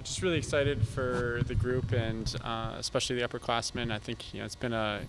Just really excited for the group and especially the upperclassmen. I think it's been a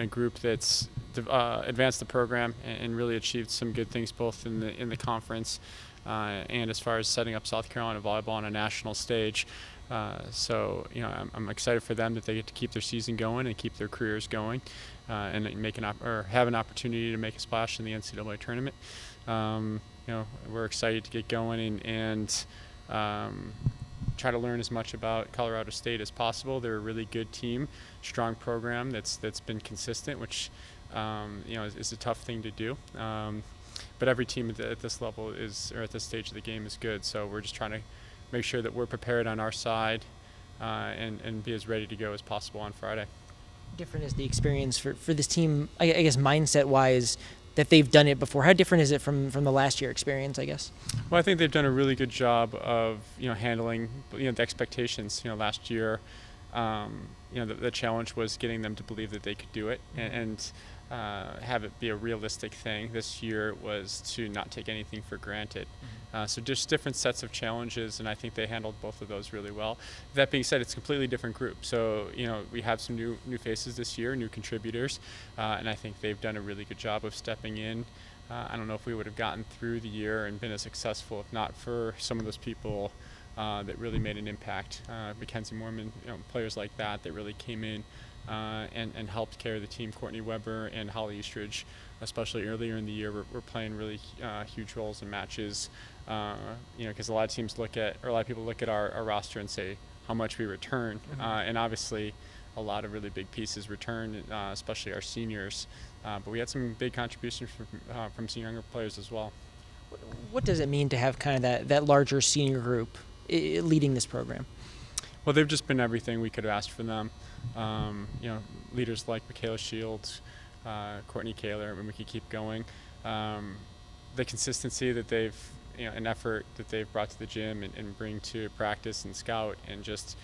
group that's advanced the program and really achieved some good things both in the conference and as far as setting up South Carolina volleyball on a national stage. So I'm excited for them that they get to keep their season going and keep their careers going and have an opportunity to make a splash in the NCAA tournament. We're excited to get going and try to learn as much about Colorado State as possible. They're a really good team, strong program that's been consistent, which is a tough thing to do. But every team at this level or at this stage of the game is good. So we're just trying to make sure that we're prepared on our side and be as ready to go as possible on Friday. Different is the experience for this team, I guess, mindset-wise, that they've done it before. How different is it from the last year experience, I guess? Well, I think they've done a really good job of handling the expectations. Last year, the challenge was getting them to believe that they could do it and have it be a realistic thing. This year was to not take anything for granted. So just different sets of challenges, and I think they handled both of those really well. That being said, it's a completely different group. So we have some new faces this year, new contributors, and I think they've done a really good job of stepping in. I don't know if we would have gotten through the year and been as successful if not for some of those people that really made an impact. Mackenzie Mormon, players like that really came in and helped carry the team. Courtney Weber and Holly Eastridge, especially earlier in the year, were playing really huge roles in matches. Because a lot of people look at our roster and say how much we return, and obviously a lot of really big pieces return, especially our seniors. But we had some big contributions from some younger players as well. What does it mean to have kind of that larger senior group leading this program? Well, they've just been everything we could have asked for them. Leaders like Michaela Shields, Courtney Kaler, and we could keep going. The consistency that they've, an effort that they've brought to the gym and bring to practice and scout, and just,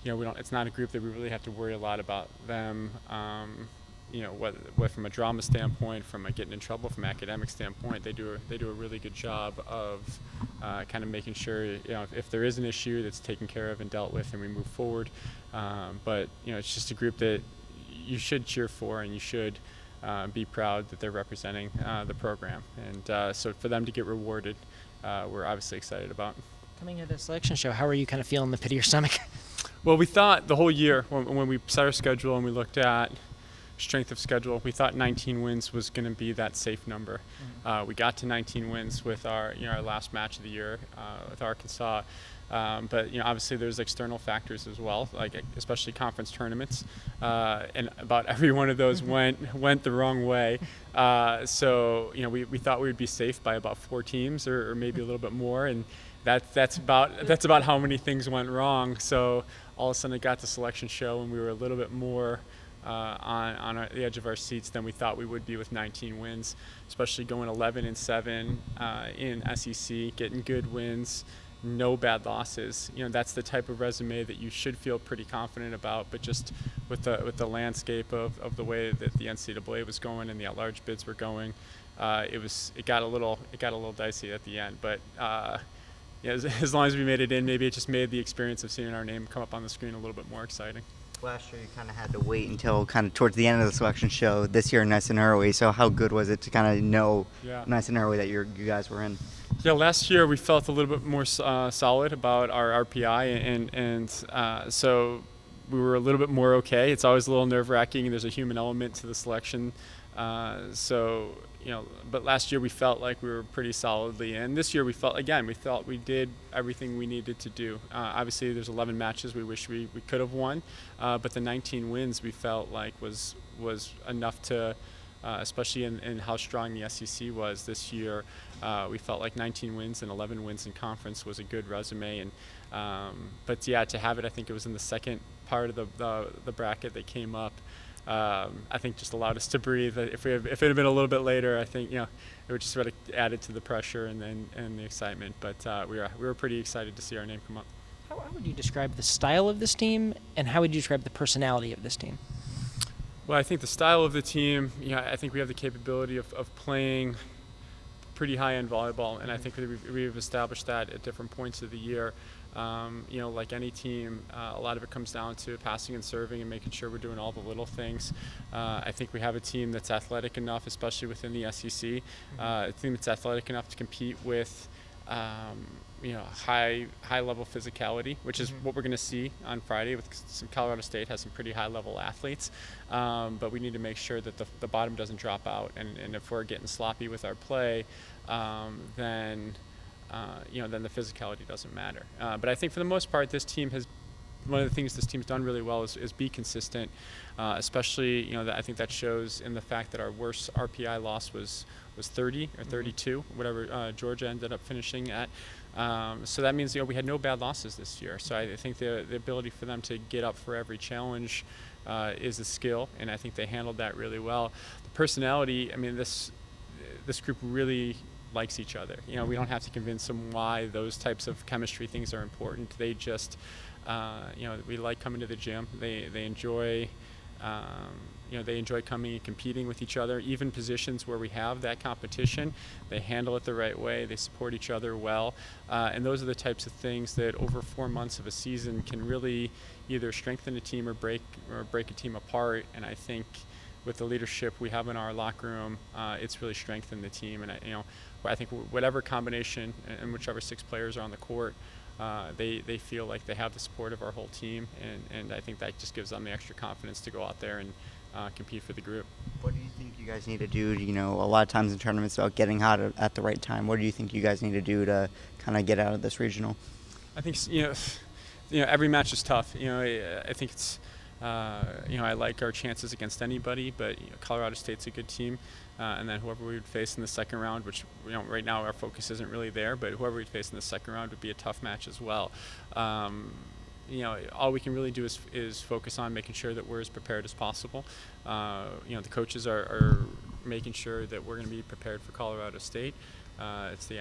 it's not a group that we really have to worry a lot about them. What from a drama standpoint, from a getting in trouble, from an academic standpoint, they do a really good job of kind of making sure if there is an issue, that's taken care of and dealt with, and we move forward. But it's just a group that you should cheer for, and you should be proud that they're representing the program. And so for them to get rewarded, we're obviously excited about. Coming into the selection show, how are you kind of feeling the pit of your stomach? Well, we thought the whole year when we set our schedule and we looked at strength of schedule, we thought 19 wins was going to be that safe number. We got to 19 wins with our last match of the year with Arkansas. But obviously there's external factors as well, like especially conference tournaments, and about every one of those went the wrong way. So we thought we would be safe by about 4 teams or maybe a little bit more, and that's about how many things went wrong. So all of a sudden it got to selection show, and we were a little bit more on the edge of our seats than we thought we would be with 19 wins, especially going 11-7 in SEC, getting good wins. No bad losses. That's the type of resume that you should feel pretty confident about. But just with the landscape of the way that the NCAA was going and the at-large bids were going, it got a little dicey at the end. But as long as we made it in, maybe it just made the experience of seeing our name come up on the screen a little bit more exciting. Last year you kind of had to wait until kind of towards the end of the selection show. This year nice and early. So how good was it to kind of know nice and early that you guys were in? Yeah, last year we felt a little bit more solid about our RPI, and so we were a little bit more okay. It's always a little nerve-wracking, and there's a human element to the selection. But last year we felt like we were pretty solidly in. This year we felt we did everything we needed to do. Obviously there's 11 matches we wish we could have won, but the 19 wins we felt like was enough to, especially in how strong the SEC was this year. We felt like 19 wins and 11 wins in conference was a good resume, and to have it, I think it was in the second part of the bracket that came up. I think just allowed us to breathe. If it had been a little bit later, I think it would just sort of added to the pressure and the excitement. But we were pretty excited to see our name come up. How would you describe the style of this team, and how would you describe the personality of this team? Well, I think the style of the team, I think we have the capability of playing pretty high-end volleyball, and I think we've established that at different points of the year. Like any team, a lot of it comes down to passing and serving and making sure we're doing all the little things. I think we have a team that's athletic enough, especially within the SEC, a team that's athletic enough to compete with high level physicality, which is what we're going to see on Friday. With some Colorado State has some pretty high level athletes, but we need to make sure that the bottom doesn't drop out. And if we're getting sloppy with our play, then the physicality doesn't matter. But I think for the most part, one of the things this team's done really well is be consistent, especially, I think that shows in the fact that our worst RPI loss was 30 or 32, whatever Georgia ended up finishing at. So that means, we had no bad losses this year. So I think the ability for them to get up for every challenge is a skill, and I think they handled that really well. The personality, this group really likes each other. We don't have to convince them why those types of chemistry things are important. They just, we like coming to the gym. They enjoy, they enjoy coming and competing with each other. Even positions where we have that competition, they handle it the right way. They support each other well, and those are the types of things that over 4 months of a season can really either strengthen a team or break a team apart. And I think with the leadership we have in our locker room, it's really strengthened the team. And I think whatever combination and whichever 6 players are on the court, they feel like they have the support of our whole team, and I think that just gives them the extra confidence to go out there and compete for the group. What do you think you guys need to do? A lot of times in tournaments about getting hot at the right time. What do you think you guys need to do to kind of get out of this regional? I think every match is tough. I think it's I like our chances against anybody, but Colorado State's a good team, and then whoever we would face in the second round, which right now our focus isn't really there, but whoever we'd face in the second round would be a tough match as well. All we can really do is focus on making sure that we're as prepared as possible. The coaches are making sure that we're going to be prepared for Colorado State. It's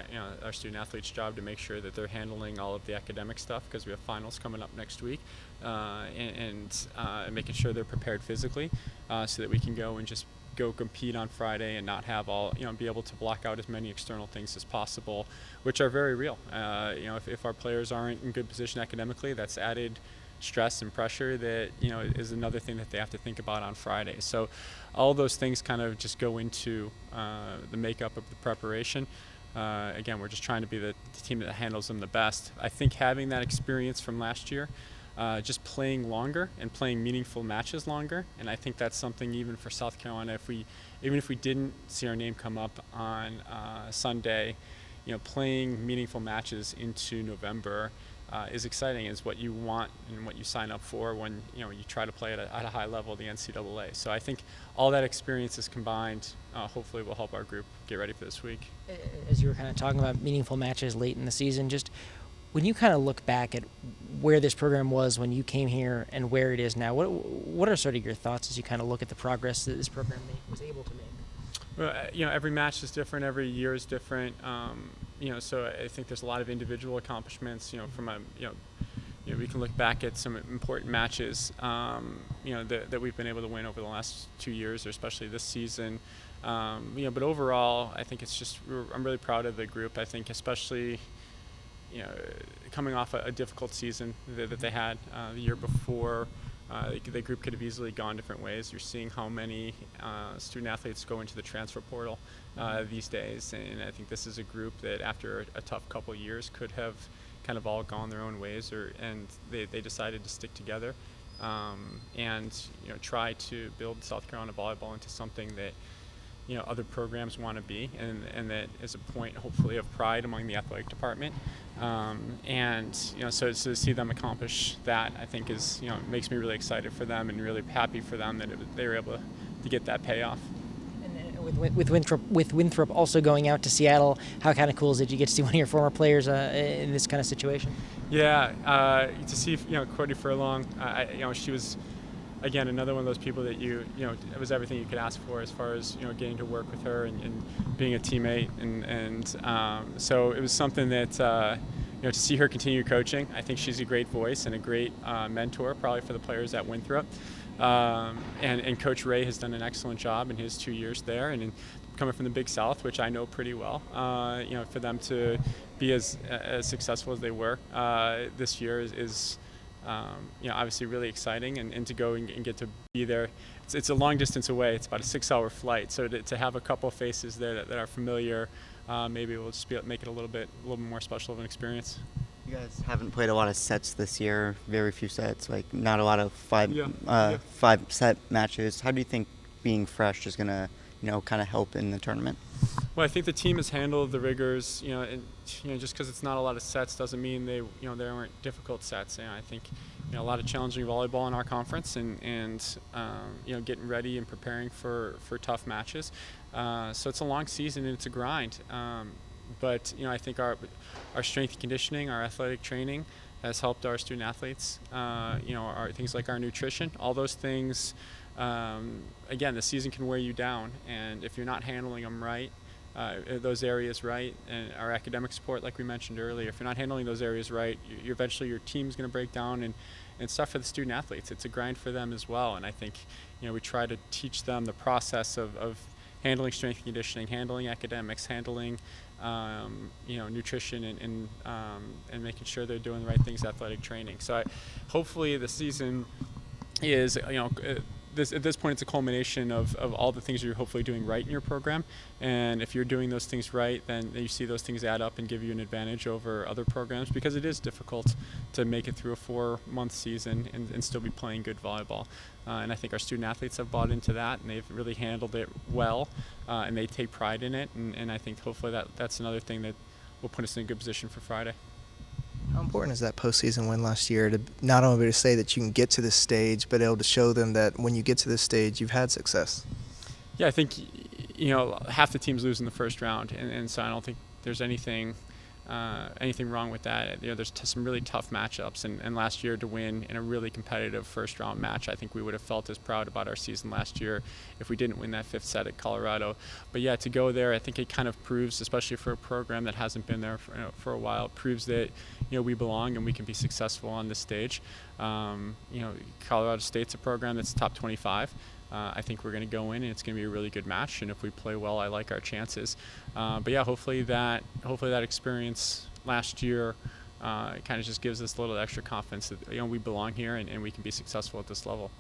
our student athletes' job to make sure that they're handling all of the academic stuff, because we have finals coming up next week, and making sure they're prepared physically, so that we can go and just go compete on Friday and not have be able to block out as many external things as possible, which are very real. If our players aren't in good position academically, that's added stress and pressure that is another thing that they have to think about on Friday. So all those things kind of just go into the makeup of the preparation. Again, we're just trying to be the team that handles them the best. I think having that experience from last year, just playing longer and playing meaningful matches longer, and I think that's something even for South Carolina, even if we didn't see our name come up on Sunday, playing meaningful matches into November is exciting, is what you want and what you sign up for when you try to play at a high level, the NCAA. So I think all that experience is combined, hopefully will help our group get ready for this week. As you were kind of talking about meaningful matches late in the season, just when you kind of look back at where this program was when you came here and where it is now, what are sort of your thoughts as you kind of look at the progress that this program was able to make? Well, every match is different, every year is different. So I think there's a lot of individual accomplishments. We can look back at some important matches, that we've been able to win over the last 2 years, or especially this season. But overall, I think I'm really proud of the group. I think especially, coming off a difficult season that they had the year before, the group could have easily gone different ways. You're seeing how many student athletes go into the transfer portal these days, and I think this is a group that after a tough couple of years could have kind of all gone their own ways, and they decided to stick together and try to build South Carolina volleyball into something that other programs want to be, and that is a point hopefully of pride among the athletic department. So to see them accomplish that, I think makes me really excited for them and really happy for them that they were able to get that payoff. And with Winthrop also going out to Seattle, how kind of cool is it? Did you get to see one of your former players in this kind of situation? Yeah, to see Courtney Furlong, she was, again, another one of those people that it was everything you could ask for as far as getting to work with her and being a teammate, and so it was something that to see her continue coaching. I think she's a great voice and a great mentor, probably for the players at Winthrop. And Coach Ray has done an excellent job in his 2 years there, and coming from the Big South, which I know pretty well. For them to be as successful as they were this year is obviously really exciting, and to go and get to be there. It's a long distance away. It's about a 6-hour flight. So to have a couple faces there that are familiar, maybe we'll just make it a little bit more special of an experience. You guys haven't played a lot of sets this year, very few sets, like not a lot of five set matches. How do you think being fresh is going to, kind of help in the tournament? Well, I think the team has handled the rigors, just because it's not a lot of sets doesn't mean they weren't difficult sets. I think, a lot of challenging volleyball in our conference, and getting ready and preparing for tough matches. So it's a long season and it's a grind. But I think our strength and conditioning, our athletic training has helped our student athletes. Our things like our nutrition, all those things. Again, the season can wear you down, and if you're not handling them right, those areas right, and our academic support, like we mentioned earlier, if you're not handling those areas right, eventually your team's going to break down, and stuff for the student athletes. It's a grind for them as well, and I think we try to teach them the process of handling strength and conditioning, handling academics, handling nutrition, and making sure they're doing the right things, athletic training. So hopefully the season is at this point it's a culmination of all the things you're hopefully doing right in your program, and if you're doing those things right, then you see those things add up and give you an advantage over other programs, because it is difficult to make it through a 4-month season and still be playing good volleyball. And I think our student athletes have bought into that, and they've really handled it well, and they take pride in it, and I think hopefully that's another thing that will put us in a good position for Friday. How important is that postseason win last year to not only to say that you can get to this stage, but able to show them that when you get to this stage, you've had success? Yeah, I think half the teams lose in the first round, and so I don't think there's anything wrong with that. There's some really tough matchups, and last year to win in a really competitive first round match, I think we would have felt as proud about our season last year if we didn't win that 5th set at Colorado. But yeah, to go there, I think it kind of proves, especially for a program that hasn't been there for a while, it proves that we belong and we can be successful on this stage. Colorado State's a program that's top 25. I think we're going to go in and it's going to be a really good match, and if we play well, I like our chances. But yeah, hopefully that experience last year kind of just gives us a little extra confidence that we belong here and we can be successful at this level.